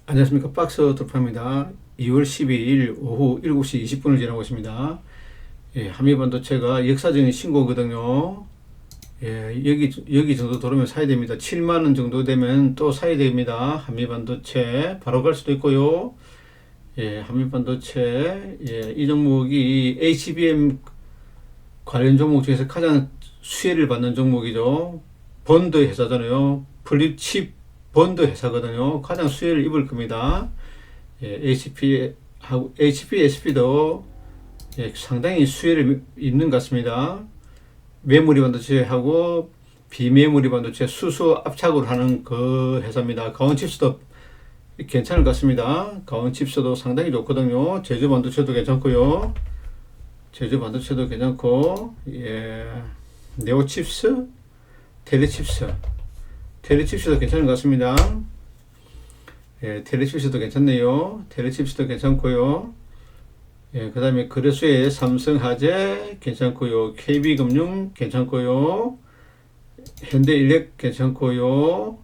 안녕하십니까. 박스 돌파입니다. 2월 12일 오후 7시 20분을 지나고 있습니다. 예, 한미반도체가 역사적인 신고거든요. 예, 여기 정도 돌으면 사야 됩니다. 7만원 정도 되면 또 사야 됩니다. 한미반도체 바로 갈 수도 있고요. 예, 한미반도체, 예, 이 종목이 HBM 관련 종목 중에서 가장 수혜를 받는 종목이죠. 본드 회사잖아요. 플립칩 본드 회사거든요. 가장 수혜를 입을 겁니다. 예, HPSP도 예, 상당히 수혜를 입는 것 같습니다. 메모리 반도체하고 비메모리 반도체 수소 압착으로 하는 그 회사입니다. 가온칩스도 괜찮을 것 같습니다. 가온칩스도 상당히 좋거든요. 제주 반도체도 괜찮고요. 제주 반도체도 괜찮고, 예, 네오칩스, 텔레칩스도 괜찮은 것 같습니다. 예, 텔레칩스도 괜찮네요. 텔레칩스도 괜찮고요. 예, 그 다음에 거래소의 삼성화재 괜찮고요. KB금융 괜찮고요. 현대일렉 괜찮고요.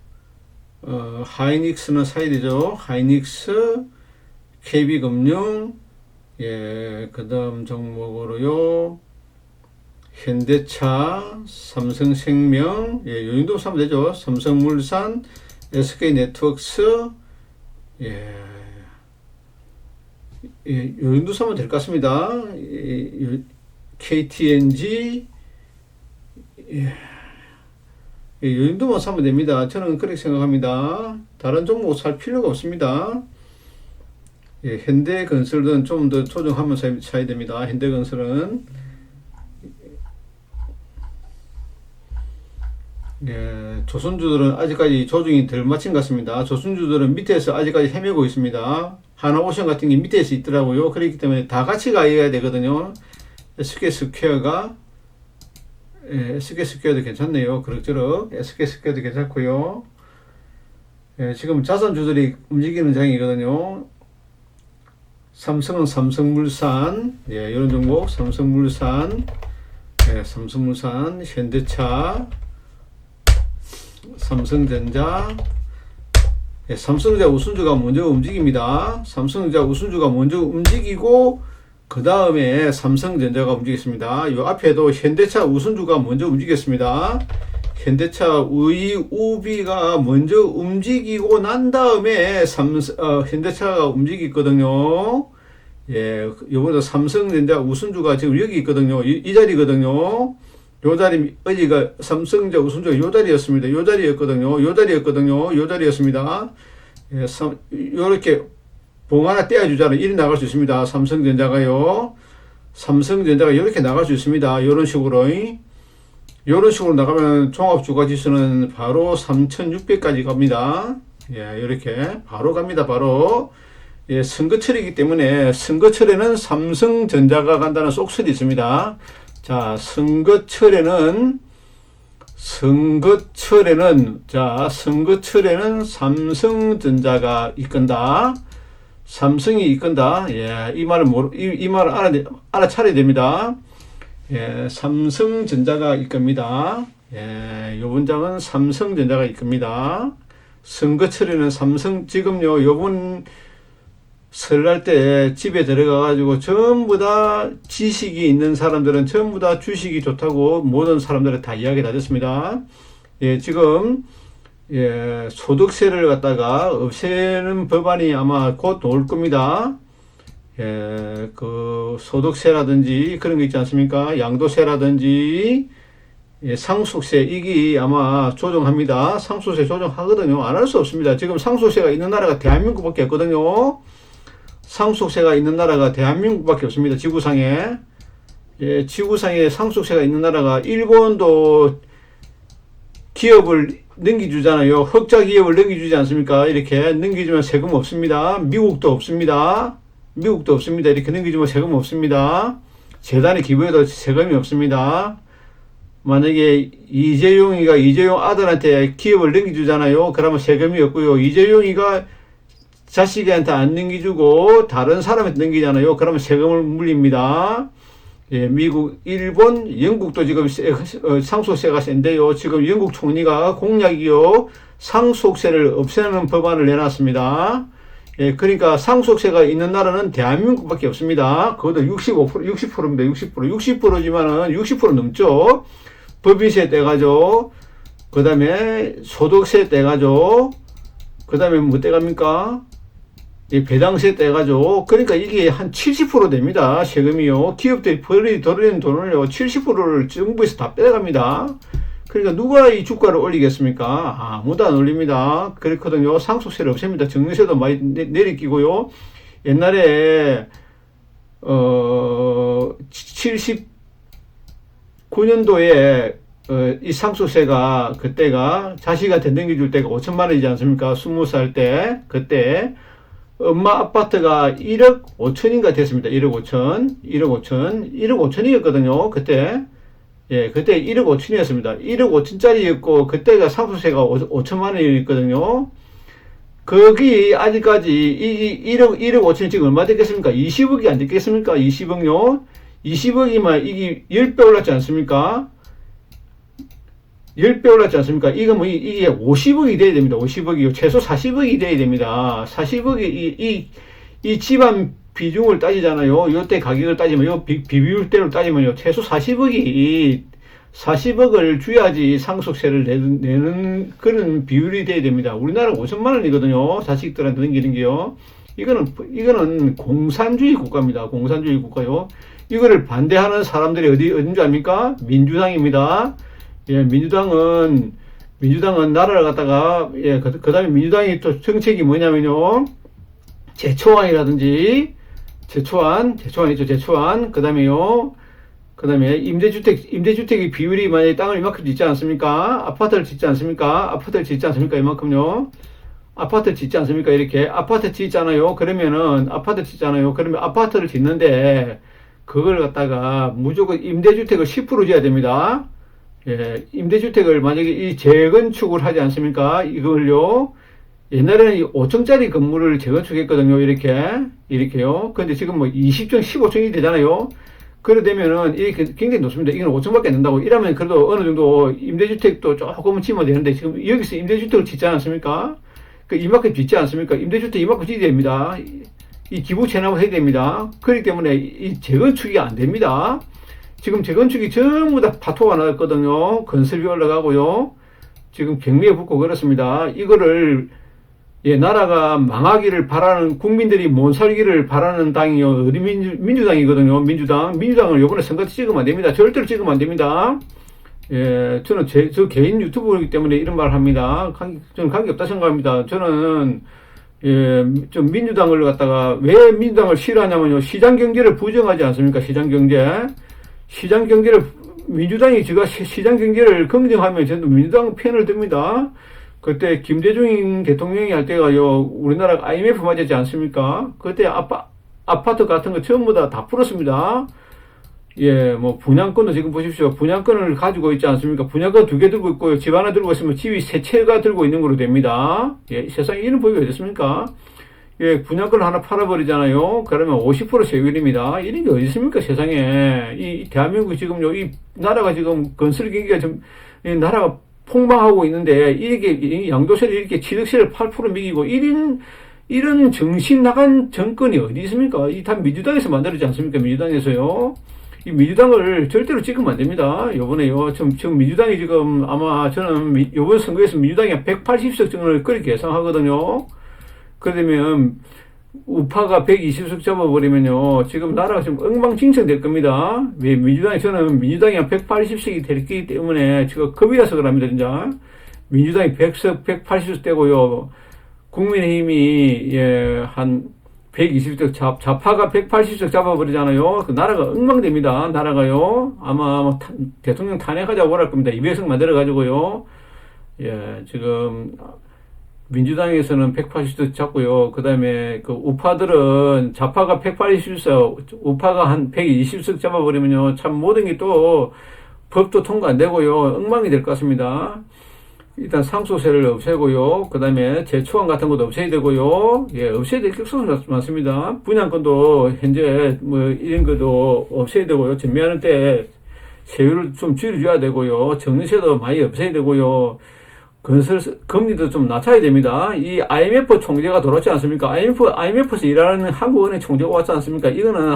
하이닉스는 사야 되죠. 하이닉스, KB금융, 예, 그 다음 종목으로요. 현대차, 삼성생명, 예, 요 정도 사면 되죠. 삼성물산, SK네트워크스, 예, 예, 요 정도 사면 될 것 같습니다. KTNG, 예, 요 정도만 사면 됩니다. 저는 그렇게 생각합니다. 다른 종목 살 필요가 없습니다. 예, 현대건설은 좀 더 조정하면서 사야 됩니다. 현대건설은. 예, 조선주들은 아직까지 조정이 덜 마친 것 같습니다. 조선주들은 밑에서 아직까지 헤매고 있습니다. 하나오션 같은 게 밑에서 있더라고요. 그렇기 때문에 다 같이 가야 되거든요. SK스퀘어가, 예, SK스퀘어도 괜찮네요. 그럭저럭. SK스퀘어도 괜찮고요. 예, 지금 자산주들이 움직이는 장이거든요. 삼성은 삼성물산, 예, 이런 종목, 삼성물산, 예, 삼성물산, 현대차, 삼성전자, 예, 삼성전자 우선주가 먼저 움직입니다. 삼성전자 우선주가 먼저 움직이고 그 다음에 삼성전자가 움직였습니다. 요 앞에도 현대차 우선주가 먼저 움직였습니다. 현대차 우비가 먼저 움직이고 난 다음에 현대차가 움직였거든요. 예, 요번에 삼성전자 우선주가 지금 여기 있거든요. 이 자리거든요. 요 자리, 어디가 삼성전자 우선주가 요 자리였습니다. 요 자리였거든요. 요 자리였습니다. 예, 요렇게 봉 하나 떼어주잖아요. 이리 나갈 수 있습니다. 삼성전자가요. 삼성전자가 이렇게 나갈 수 있습니다. 요런 식으로. 이런 식으로 나가면 종합주가지수는 바로 3600까지 갑니다. 예, 이렇게 바로 갑니다. 바로. 예, 선거철이기 때문에 선거철에는 삼성전자가 간다는 속설이 있습니다. 자, 선거철에는 삼성전자가 이끈다. 삼성이 이끈다. 예, 이 말을 알아차려야 됩니다. 예, 삼성전자가 이끕니다. 예, 요 문장은 삼성전자가 이끕니다. 선거철에는 지금요, 요번 설날 때 집에 들어가가지고 전부 다 지식이 있는 사람들은 전부 다 주식이 좋다고 모든 사람들은 다 이야기 다 됐습니다. 예, 지금, 예, 소득세를 갖다가 없애는 법안이 아마 곧 나올 겁니다. 예, 그 소득세라든지 그런 거 있지 않습니까? 양도세라든지, 예, 상속세 이게 아마 조정합니다. 상속세 조정하거든요. 안 할 수 없습니다. 지금 상속세가 있는 나라가 대한민국밖에 없거든요. 상속세가 있는 나라가 대한민국밖에 없습니다. 지구상에. 예, 지구상에 상속세가 있는 나라가 일본도 기업을 넘겨주잖아요. 흑자 기업을 넘겨주지 않습니까? 이렇게 넘겨주면 세금 없습니다. 미국도 없습니다. 이렇게 넘겨주면 세금 없습니다. 재단에 기부해도 세금이 없습니다. 만약에 이재용 아들한테 기업을 넘겨주잖아요. 그러면 세금이 없고요. 이재용이가 자식한테 안 넘겨주고 다른 사람한테 넘기잖아요. 그러면 세금을 물립니다. 예, 미국, 일본, 영국도 지금 상속세가 센데요. 지금 영국 총리가 공약이요. 상속세를 없애는 법안을 내놨습니다. 예, 그러니까 상속세가 있는 나라는 대한민국밖에 없습니다. 그것도 60%입니다. 60%지만은 60% 넘죠. 법인세 떼가죠. 그 다음에 소득세 떼가죠. 그 다음에 뭐 떼갑니까? 예, 배당세 떼가죠. 그러니까 이게 한 70% 됩니다. 세금이요. 기업들이 벌어들이는 돈을요, 70%를 정부에서 다 빼갑니다. 그러니까 누가 이 주가를 올리겠습니까? 아무도 안 올립니다. 그렇거든요. 상속세를 없앱니다. 증여세도 많이 내리끼고요. 옛날에 79년도에 이 상속세가 그때가 자식한테 넘겨줄 때가 5천만 원이지 않습니까? 20살 때 그때 엄마 아파트가 1억 5천인가 됐습니다. 1억 5천이었거든요. 그때. 예, 그때 1억 5천이었습니다. 1억 5천짜리였고, 그때가 상속세가 5천만 원이었거든요. 거기, 아직까지, 1억 5천이 지금 얼마 됐겠습니까? 20억이 안 됐겠습니까? 20억요? 20억이면 이게 10배 올랐지 않습니까? 10배 올랐지 않습니까? 이거 뭐, 이게 50억이 돼야 됩니다. 50억이요. 최소 40억이 돼야 됩니다. 40억이, 이 집안 비중을 따지잖아요. 요때 가격을 따지면, 요 비율대로 따지면요. 최소 40억을 줘야지 상속세를 내는 그런 비율이 돼야 됩니다. 우리나라 5천만 원이거든요. 자식들한테 넘기는 게요. 이거는 공산주의 국가입니다. 공산주의 국가요. 이거를 반대하는 사람들이 어딘지 압니까? 민주당입니다. 예, 민주당은 나라를 갖다가, 예, 그 다음에 민주당이 또 정책이 뭐냐면요. 제초안이라든지, 제초안이죠, 제초안. 그 다음에 임대주택의 비율이 만약에 땅을 이만큼 짓지 않습니까? 아파트를 짓지 않습니까? 이만큼요. 아파트를 짓지 않습니까? 이렇게. 아파트 짓잖아요. 그러면 아파트를 짓는데, 그걸 갖다가 무조건 임대주택을 10% 줘야 됩니다. 예, 임대주택을 만약에 이 재건축을 하지 않습니까? 이걸요. 옛날에는 5층짜리 건물을 재건축했거든요. 이렇게요. 근데 지금 뭐 20층, 15층이 되잖아요. 그래 되면은 이게 굉장히 높습니다. 이건 5층밖에 안 된다고. 이러면 그래도 어느 정도 임대주택도 조금은 짓면 되는데, 지금 여기서 임대주택을 짓지 않습니까? 이만큼 짓지 않습니까? 임대주택 이만큼 짓어야 됩니다. 이 기부 체납을 해야 됩니다. 그렇기 때문에 이 재건축이 안 됩니다. 지금 재건축이 전부 다 파토가 나왔거든요. 건설비 올라가고요. 지금 경매에 붙고 그렇습니다. 이거를, 예, 나라가 망하기를 바라는, 국민들이 못 살기를 바라는 당이요. 어디 민주당이거든요. 민주당을 요번에 선거 때 찍으면 안 됩니다. 절대로 찍으면 안 됩니다. 예, 저는 저 개인 유튜브이기 때문에 이런 말을 합니다. 저는 관계없다 생각합니다. 저는, 예, 좀 민주당을 갖다가, 왜 민주당을 싫어하냐면요. 시장 경제를 부정하지 않습니까? 시장 경제를, 민주당이 제가 시장 경제를 긍정하면 저는 민주당 편을 듭니다. 그때 김대중 대통령이 할 때가요, 우리나라가 IMF 맞았지 않습니까? 그때 아파트 같은 거 전부 다 풀었습니다. 예, 뭐, 분양권도 지금 보십시오. 분양권을 가지고 있지 않습니까? 분양권 2개 들고 있고요. 집 하나 들고 있으면 집이 3채가 들고 있는 거로 됩니다. 예, 세상에 이런 법이 어딨습니까? 예, 분양권을 하나 팔아버리잖아요. 그러면 50% 세율입니다. 이런 게 어디 있습니까, 세상에. 이 대한민국 지금요, 이 나라가 지금 건설 경기가 좀, 이 나라가 폭망하고 있는데, 이렇게 양도세를 이렇게 취득세를 8% 매기고, 이런 정신 나간 정권이 어디 있습니까? 이 다 민주당에서 만들었지 않습니까? 민주당에서요. 이 민주당을 절대로 찍으면 안 됩니다. 요번에요. 지금 민주당이 지금 아마 저는 요번 선거에서 민주당이 180석 정도를 그렇게 예상하거든요. 그러면 우파가 120석 잡아버리면요. 지금 나라가 지금 엉망진창 될 겁니다. 왜 저는 민주당이 한 180석이 됐기 때문에 지금 겁이 나서 그럽니다, 진짜. 민주당이 100석, 180석 되고요. 국민의힘이, 예, 한 120석, 좌파가 180석 잡아버리잖아요. 그 나라가 엉망됩니다. 나라가요. 아마 대통령 탄핵하자고 할 겁니다. 200석 만들어가지고요. 예, 지금, 민주당에서는 180석 잡고요. 그 다음에 그 우파들은 좌파가 180석, 우파가 한 120석 잡아버리면요. 참 모든 게 또 법도 통과 안 되고요. 엉망이 될 것 같습니다. 일단 상속세를 없애고요. 그 다음에 제초안 같은 것도 없애야 되고요. 예, 없애야 될 게 많습니다. 분양권도 현재 뭐 이런 것도 없애야 되고요. 전매하는 때 세율을 좀 줄여줘야 되고요. 정리세도 많이 없애야 되고요. 건설 금리도 좀 낮춰야 됩니다. 이 IMF 총재가 들어왔지 않습니까? IMF에서 일하는 한국은행 총재가 왔지 않습니까? 이거는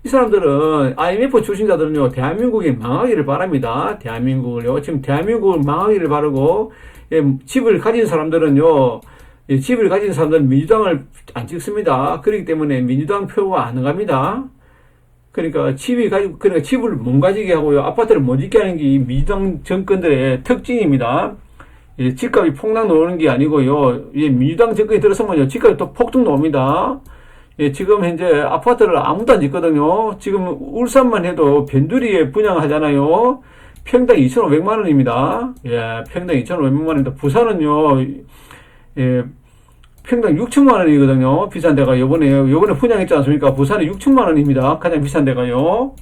이 사람들은 IMF 출신자들은요, 대한민국이 망하기를 바랍니다. 대한민국을요. 지금 대한민국을 망하기를 바라고, 집을 가진 사람들은요, 집을 가진 사람들은 민주당을 안 찍습니다. 그렇기 때문에 민주당 표가 안 갑니다. 그러니까 집을 못 가지게 하고요, 아파트를 못 짓게 하는 게 민주당 정권들의 특징입니다. 집값이 폭락 나오는 게 아니고요, 민주당 정권이 들어서면요, 집값이 또 폭등 나옵니다. 지금 현재 아파트를 아무도 안 짓거든요. 지금 울산만 해도 변두리에 분양하잖아요. 평당 2,500만 원입니다. 평당 2,500만 원입니다. 부산은요, 평당 6천만 원이거든요. 비싼 데가 요번에 분양했지 않습니까? 부산은 6천만 원입니다. 가장 비싼 데가요.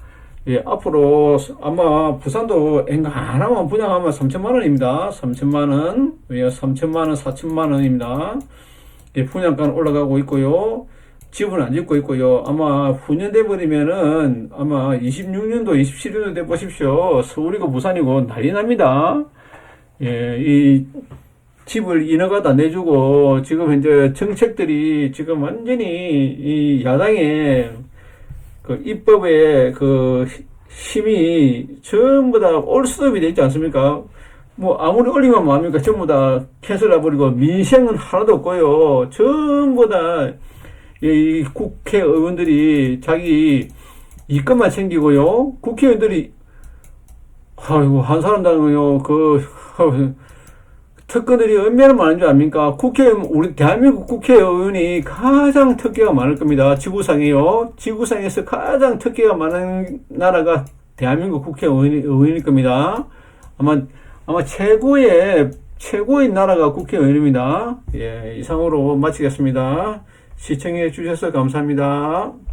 앞으로 아마 부산도 엔간하면 분양하면 3천만 원입니다. 3천만 원, 3천만 원, 4천만 원입니다. 분양가는 올라가고 있고요. 집은 안 짓고 있고요. 아마 후년 돼버리면은 아마 26년도, 27년도 돼 보십시오. 서울이고 부산이고 난리 납니다. 이 집을 인허가도 내주고, 지금 현재 정책들이 지금 완전히 이 야당의 그 입법의 그 힘이 전부 다 올스톱이 되어 있지 않습니까? 뭐 아무리 올리면 뭐합니까? 전부 다 캔슬해버리고 민생은 하나도 없고요. 전부 다 이 국회의원들이 자기 이권만 챙기고요. 국회의원들이 아이고 한 사람당은요 특권들이 얼마나 많은 줄 압니까? 우리 대한민국 국회의원이 가장 특혜가 많을 겁니다. 지구상에요. 지구상에서 가장 특혜가 많은 나라가 대한민국 국회의원일 겁니다. 아마 최고의 나라가 국회의원입니다. 이상으로 마치겠습니다. 시청해 주셔서 감사합니다.